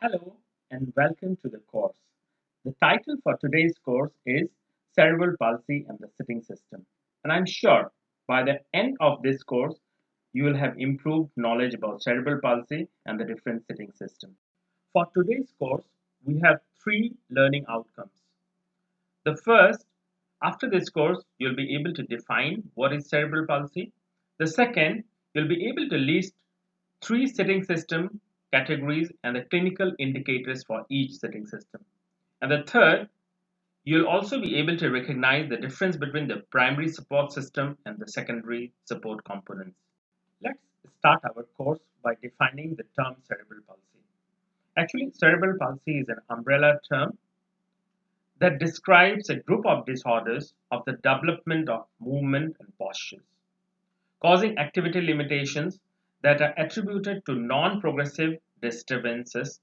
Hello and welcome to the course. The title for today's course is Cerebral Palsy and the Sitting System. And I'm sure by the end of this course, you will have improved knowledge about cerebral palsy and the different sitting systems. For today's course, we have three learning outcomes. The first, after this course, you'll be able to define what is cerebral palsy. The second, you'll be able to list three sitting system categories and the clinical indicators for each sitting system. And the third, you'll also be able to recognize the difference between the primary support system and the secondary support components. Let's start our course by defining the term cerebral palsy. Actually, cerebral palsy is an umbrella term that describes a group of disorders of the development of movement and postures, causing activity limitations that are attributed to non-progressive disturbances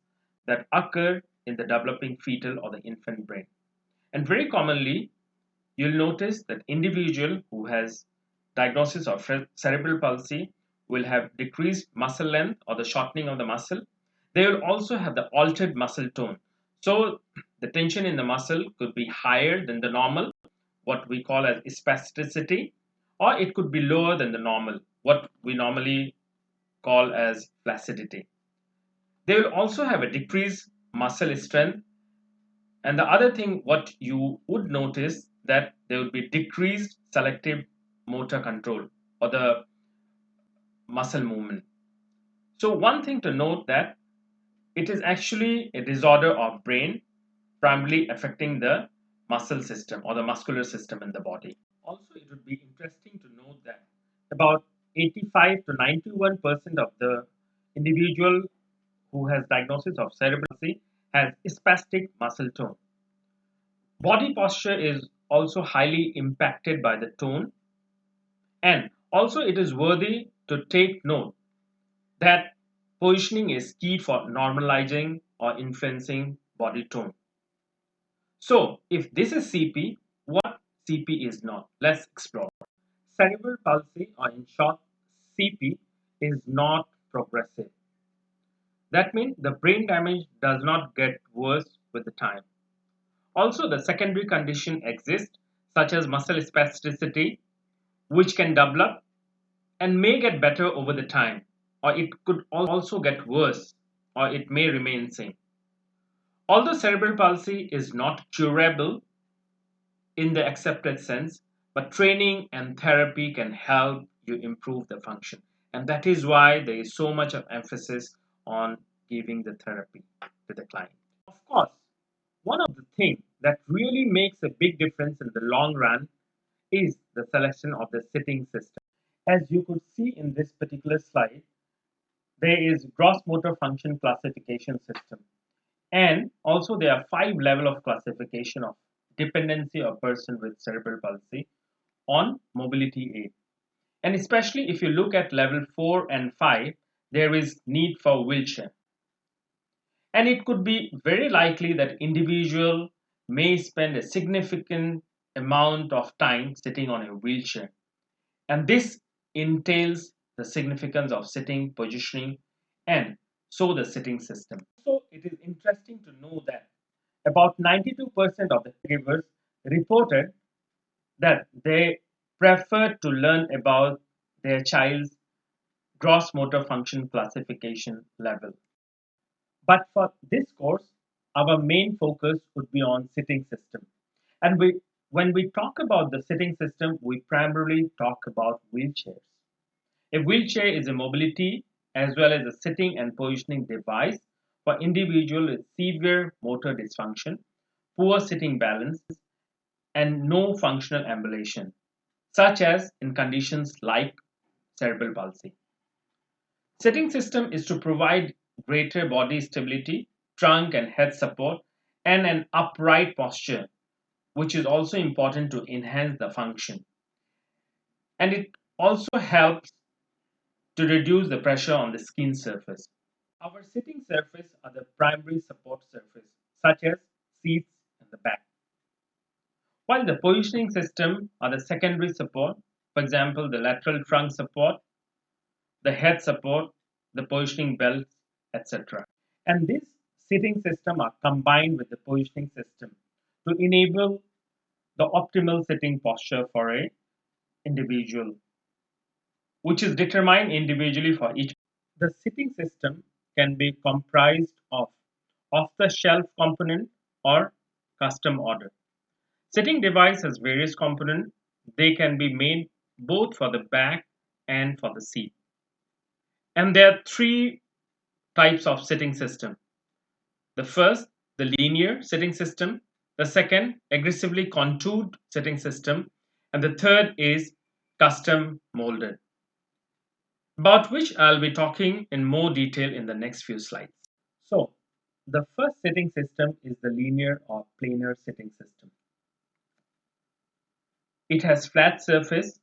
that occur in the developing fetal or the infant brain. And very commonly, you'll notice that individual who has diagnosis of cerebral palsy will have decreased muscle length or the shortening of the muscle. They will also have the altered muscle tone. So the tension in the muscle could be higher than the normal, what we call as spasticity, or it could be lower than the normal, what we normally call as flaccidity. They will also have a decreased muscle strength. And the other thing, what you would notice that there will be decreased selective motor control or the muscle movement. So one thing to note that it is actually a disorder of brain primarily affecting the muscle system or the muscular system in the body. Also, it would be interesting to note that about 85 to 91% of the individual who has diagnosis of cerebral palsy has spastic muscle tone. Body posture is also highly impacted by the tone, and also it is worthy to take note that positioning is key for normalizing or influencing body tone. So, if this is CP, what CP is not? Let's explore. Cerebral palsy, or in short, CP, is not progressive. That means the brain damage does not get worse with the time. Also, the secondary condition exists, such as muscle spasticity, which can develop and may get better over the time, or it could also get worse, or it may remain same. Although cerebral palsy is not curable in the accepted sense, but training and therapy can help you improve the function. And that is why there is so much of emphasis on giving the therapy to the client. Of course, one of the things that really makes a big difference in the long run is the selection of the sitting system. As you could see in this particular slide, there is gross motor function classification system. And also there are 5 levels of classification of dependency of person with cerebral palsy on mobility aid. And especially if you look at level 4 and 5, there is need for wheelchair. And it could be very likely that individual may spend a significant amount of time sitting on a wheelchair. And this entails the significance of sitting, positioning, and so the sitting system. So it is interesting to know that about 92% of the caregivers reported that they prefer to learn about their child's gross motor function classification level. But for this course, our main focus would be on sitting system. And when we talk about the sitting system, we primarily talk about wheelchairs. A wheelchair is a mobility as well as a sitting and positioning device for individuals with severe motor dysfunction, poor sitting balance, and no functional ambulation, such as in conditions like cerebral palsy. Sitting system is to provide greater body stability, trunk and head support, and an upright posture, which is also important to enhance the function. And it also helps to reduce the pressure on the skin surface. Our sitting surface are the primary support surface, such as seats and the back. While the positioning system are the secondary support, for example, the lateral trunk support, the head support, the positioning belt, etc. And this sitting system are combined with the positioning system to enable the optimal sitting posture for a individual, which is determined individually for each. The sitting system can be comprised of off-the-shelf component or custom order. Sitting device has various components. They can be made both for the back and for the seat. And there are three types of sitting system. The first, the linear sitting system. The second, aggressively contoured sitting system. And the third is custom molded, about which I'll be talking in more detail in the next few slides. So, the first sitting system is the linear or planar sitting system. It has flat surface.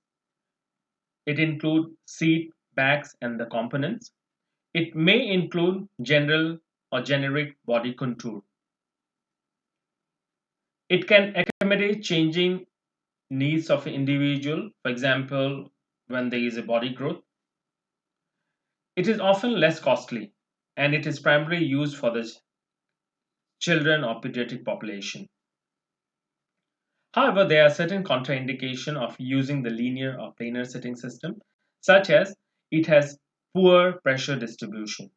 It includes seat, backs, and the components. It may include general or generic body contour. It can accommodate changing needs of an individual, for example, when there is a body growth. It is often less costly, and it is primarily used for the children or pediatric population. However, there are certain contraindications of using the linear or planar sitting system, such as it has poor pressure distribution.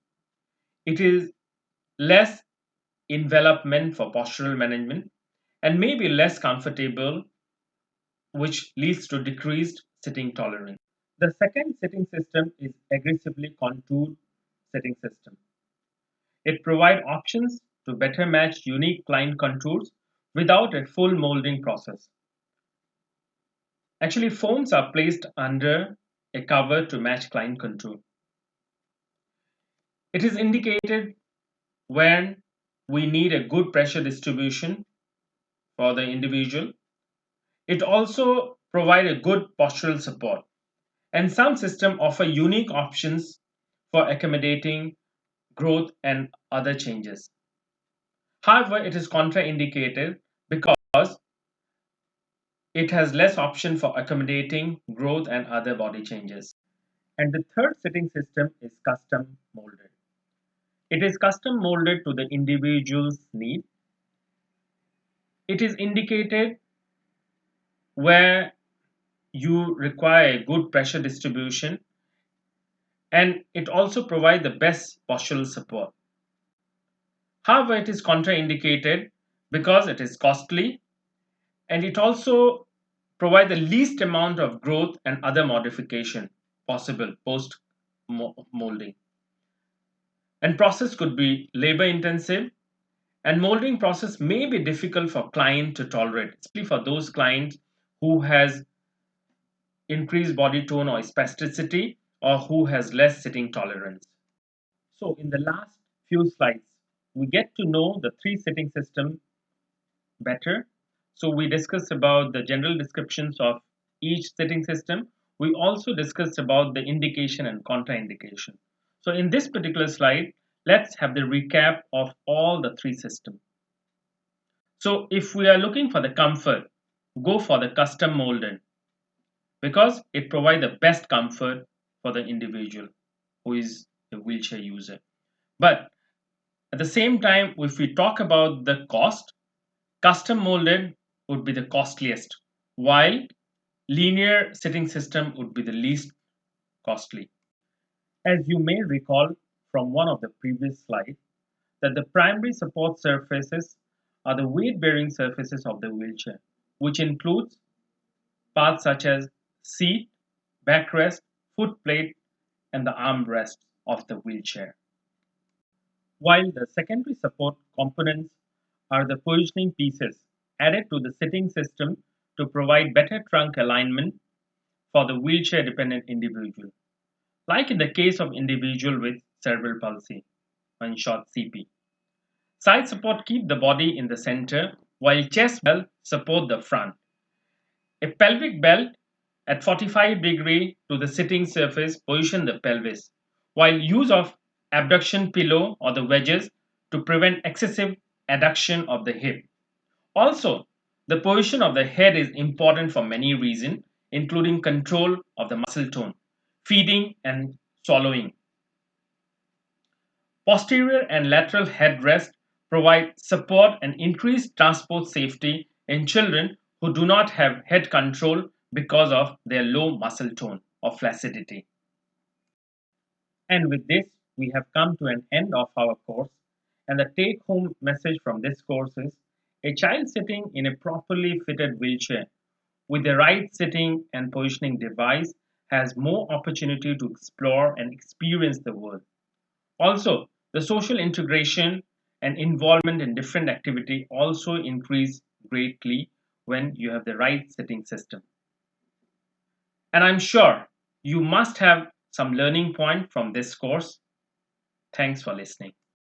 It is less envelopment for postural management and may be less comfortable, which leads to decreased sitting tolerance. The second sitting system is aggressively contoured sitting system. It provides options to better match unique client contours without a full molding process. Actually, foams are placed under a cover to match client contour. It is indicated when we need a good pressure distribution for the individual. It also provides a good postural support. And some systems offer unique options for accommodating growth and other changes. However, it is contraindicated because it has less option for accommodating growth and other body changes. And the third sitting system is custom molded. It is custom molded to the individual's need. It is indicated where you require a good pressure distribution, and it also provides the best postural support. However, it is contraindicated because it is costly, and it also provides the least amount of growth and other modification possible post molding. And process could be labor intensive, and molding process may be difficult for client to tolerate, especially for those clients who has increased body tone or spasticity or who has less sitting tolerance. So in the last few slides, we get to know the three sitting systems better. So we discussed about the general descriptions of each sitting system. We also discussed about the indication and contraindication. So in this particular slide, let's have the recap of all the three systems. So if we are looking for the comfort, go for the custom molded because it provides the best comfort for the individual who is a wheelchair user. But at the same time, if we talk about the cost, custom molded would be the costliest, while linear sitting system would be the least costly. As you may recall from one of the previous slides, that the primary support surfaces are the weight-bearing surfaces of the wheelchair, which includes parts such as seat, backrest, foot plate, and the armrest of the wheelchair. While the secondary support components are the positioning pieces added to the sitting system to provide better trunk alignment for the wheelchair-dependent individual, like in the case of individual with cerebral palsy, or in short CP. Side support keep the body in the center, while chest belt support the front. A pelvic belt at 45° to the sitting surface position the pelvis, while use of abduction pillow or the wedges to prevent excessive adduction of the hip. Also, the position of the head is important for many reasons, including control of the muscle tone, feeding and swallowing. Posterior and lateral headrest provide support and increase transport safety in children who do not have head control because of their low muscle tone or flaccidity. And with this, we have come to an end of our course. And the take home message from this course is a child sitting in a properly fitted wheelchair with the right sitting and positioning device has more opportunity to explore and experience the world. Also, the social integration and involvement in different activity also increase greatly when you have the right sitting system. And I'm sure you must have some learning point from this course. Thanks for listening.